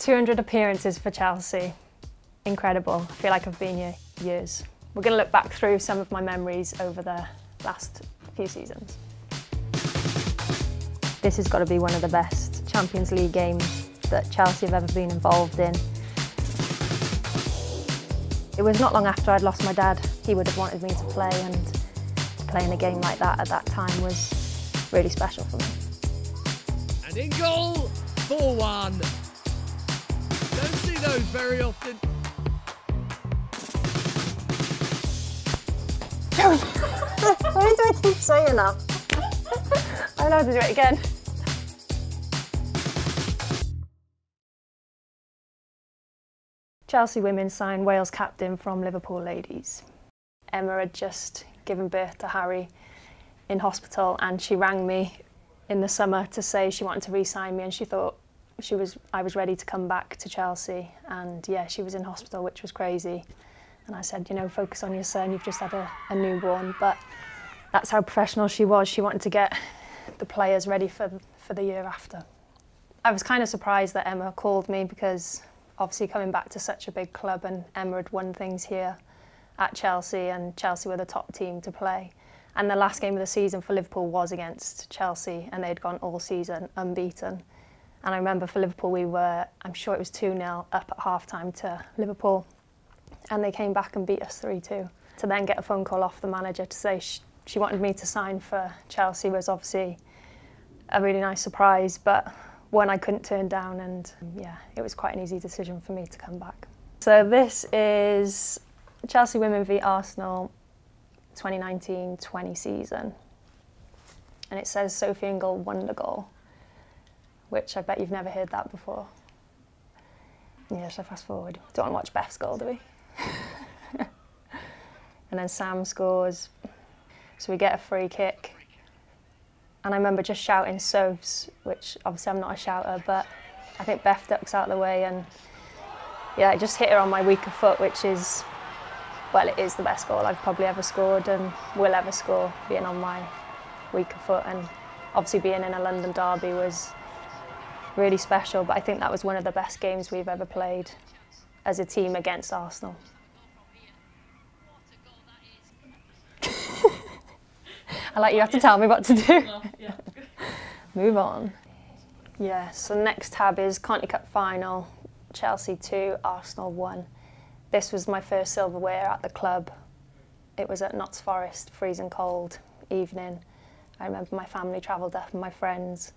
200 appearances for Chelsea. Incredible. I feel like I've been here years. We're going to look back through some of my memories over the last few seasons. This has got to be one of the best Champions League games that Chelsea have ever been involved in. It was not long after I'd lost my dad. He would have wanted me to play, and to play in a game like that at that time was really special for me. And Ingle, 4-1. Don't see those very often. Why do I keep saying that? I know how to do it again. Chelsea women signed Wales captain from Liverpool ladies. Emma had just given birth to Harry in hospital, and she rang me in the summer to say she wanted to re-sign me, and she thought I was ready to come back to Chelsea. And yeah, she was in hospital, which was crazy. And I said, you know, focus on your son, you've just had a newborn. But that's how professional she was. She wanted to get the players ready for the year after. I was kind of surprised that Emma called me, because obviously coming back to such a big club, and Emma had won things here at Chelsea, and Chelsea were the top team to play. And the last game of the season for Liverpool was against Chelsea, and they'd gone all season unbeaten. And I remember for Liverpool we were, I'm sure it was 2-0 up at half-time to Liverpool, and they came back and beat us 3-2. To then get a phone call off the manager to say she wanted me to sign for Chelsea was obviously a really nice surprise, but one I couldn't turn down, and yeah, it was quite an easy decision for me to come back. So this is Chelsea Women v Arsenal 2019-20 season, and it says Sophie Ingle wonder goal, which I bet you've never heard that before. Yeah, so fast forward. Don't want to watch Beth's goal, do we? And then Sam scores, so we get a free kick. And I remember just shouting Sophs, which obviously I'm not a shouter, but I think Beth ducks out of the way, and yeah, I just hit her on my weaker foot, which is, well, it is the best goal I've probably ever scored and will ever score, being on my weaker foot. And obviously being in a London derby was really special, but I think that was one of the best games we've ever played as a team against Arsenal. I like you have to tell me what to do. Well, yeah. Move on. Yeah, so next tab is County Cup final, Chelsea 2, Arsenal 1. This was my first silverware at the club. It was at Notts Forest, freezing cold evening. I remember my family travelled up and my friends.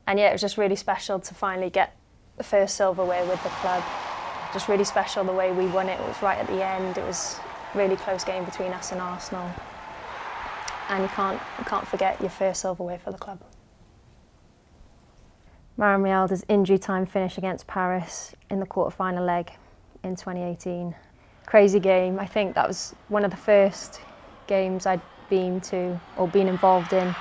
And yeah, it was just really special to finally get the first silverware with the club. Just really special the way we won it. It was right at the end. It was a really close game between us and Arsenal. And you can't forget your first silverware for the club. Mara Mialda's injury time finish against Paris in the quarter-final leg in 2018. Crazy game. I think that was one of the first games I'd been to or been involved in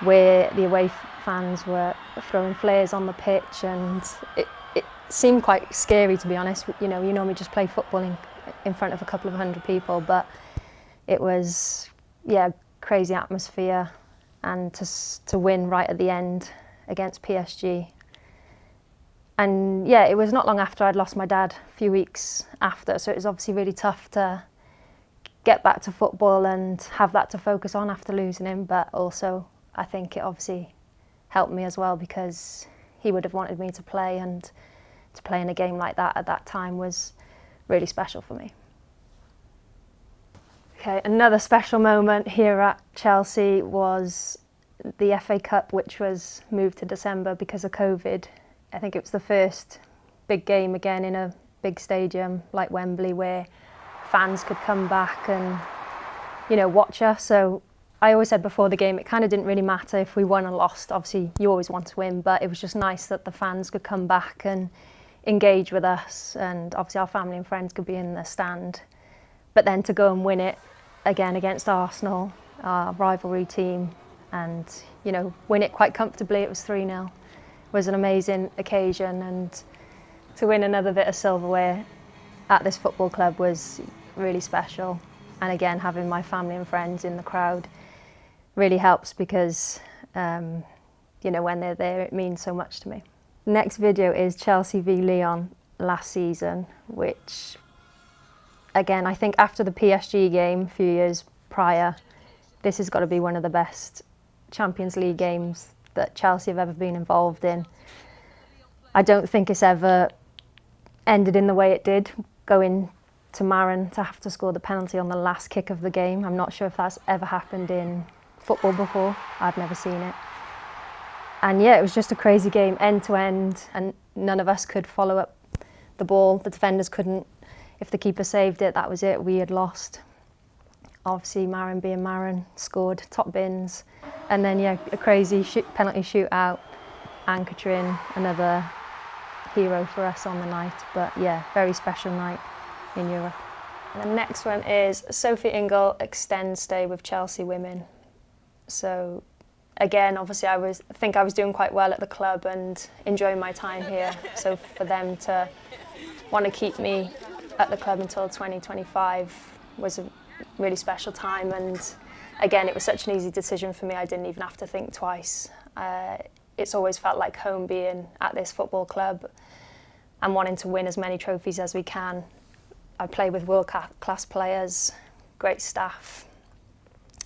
where the away fans were throwing flares on the pitch, and it seemed quite scary, to be honest. You know, you normally just play football in front of a couple of hundred people, but it was, yeah, crazy atmosphere, and to win right at the end against PSG. And yeah, it was not long after I'd lost my dad, a few weeks after, so it was obviously really tough to get back to football and have that to focus on after losing him, but also I think it obviously helped me as well, because he would have wanted me to play, and to play in a game like that at that time was really special for me. Okay, another special moment here at Chelsea was the FA Cup, which was moved to December because of COVID. I think it was the first big game again in a big stadium like Wembley where fans could come back and, you know, watch us. So I always said before the game, it kind of didn't really matter if we won or lost. Obviously, you always want to win, but it was just nice that the fans could come back and engage with us, and obviously our family and friends could be in the stand. But then to go and win it again against Arsenal, our rivalry team, and, you know, win it quite comfortably. It was 3-0. Was an amazing occasion, and to win another bit of silverware at this football club was really special. And again, having my family and friends in the crowd really helps, because you know, when they're there, it means so much to me. Next video is Chelsea v Lyon last season, which again, I think after the PSG game a few years prior, this has got to be one of the best Champions League games that Chelsea have ever been involved in. I don't think it's ever ended in the way it did, going to Marin to have to score the penalty on the last kick of the game. I'm not sure if that's ever happened in football before. I've never seen it. And yeah, it was just a crazy game, end to end, and none of us could follow up the ball. The defenders couldn't. If the keeper saved it, that was it. We had lost. Obviously, Marin being Marin, scored top bins. And then, yeah, a crazy penalty shootout. Anne-Catherine, another hero for us on the night. But yeah, very special night in Europe. And the next one is Sophie Ingle extends stay with Chelsea women. So again, obviously I think I was doing quite well at the club and enjoying my time here. So for them to want to keep me at the club until 2025 was a really special time. And again, it was such an easy decision for me. I didn't even have to think twice. It's always felt like home being at this football club and wanting to win as many trophies as we can. I play with world-class players, great staff.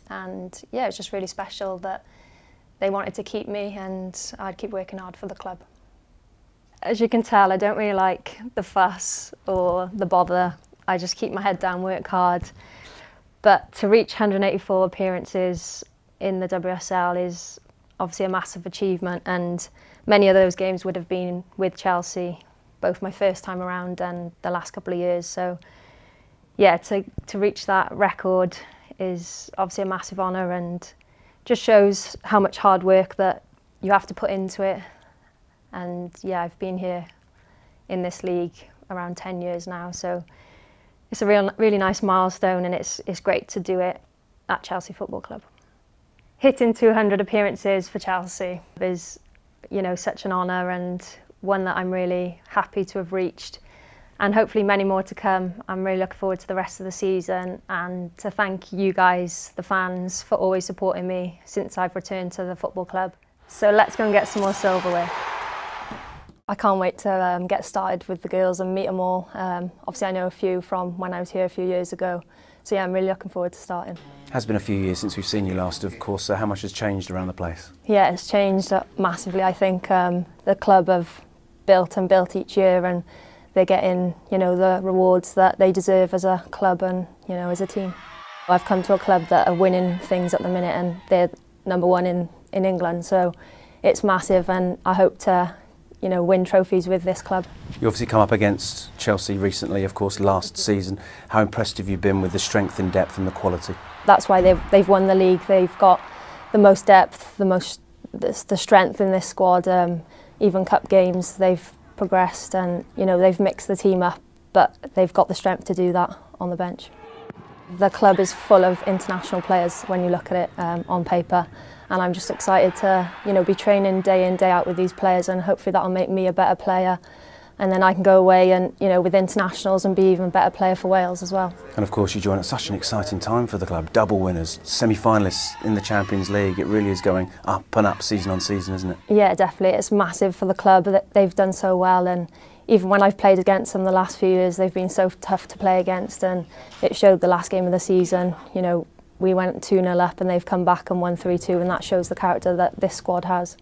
And yeah, it's just really special that they wanted to keep me and I'd keep working hard for the club. As you can tell, I don't really like the fuss or the bother. I just keep my head down, work hard. But to reach 184 appearances in the WSL is obviously a massive achievement, and many of those games would have been with Chelsea, both my first time around and the last couple of years. So yeah, to reach that record is obviously a massive honour and just shows how much hard work that you have to put into it. And yeah, I've been here in this league around 10 years now, so it's a really nice milestone, and it's great to do it at Chelsea Football Club. Hitting 200 appearances for Chelsea is, you know, such an honour and one that I'm really happy to have reached, and hopefully many more to come. I'm really looking forward to the rest of the season and to thank you guys, the fans, for always supporting me since I've returned to the football club. So let's go and get some more silverware. I can't wait to get started with the girls and meet them all. Obviously I know a few from when I was here a few years ago. So yeah, I'm really looking forward to starting. It has been a few years since we've seen you last, of course, so how much has changed around the place? Yeah, it's changed massively. I think the club have built each year, and they're getting, you know, the rewards that they deserve as a club and, you know, as a team. I've come to a club that are winning things at the minute, and they're #1 in England, so it's massive, and I hope to, you know, win trophies with this club. You obviously come up against Chelsea recently, of course, last season. How impressed have you been with the strength in depth and the quality? That's why they've won the league. They've got the most depth, the strength in this squad. Even cup games, they've progressed, and you know, they've mixed the team up, but they've got the strength to do that on the bench. The club is full of international players when you look at it on paper, and I'm just excited to, you know, be training day in, day out with these players, and hopefully that'll make me a better player, and then I can go away and, you know, with internationals and be even better player for Wales as well. And of course you join at such an exciting time for the club. Double winners, semi-finalists in the Champions League. It really is going up and up season on season, isn't it? Yeah, definitely. It's massive for the club that they've done so well, and even when I've played against them the last few years, they've been so tough to play against, and it showed the last game of the season. You know, we went 2-0 up and they've come back and won 3-2, and that shows the character that this squad has.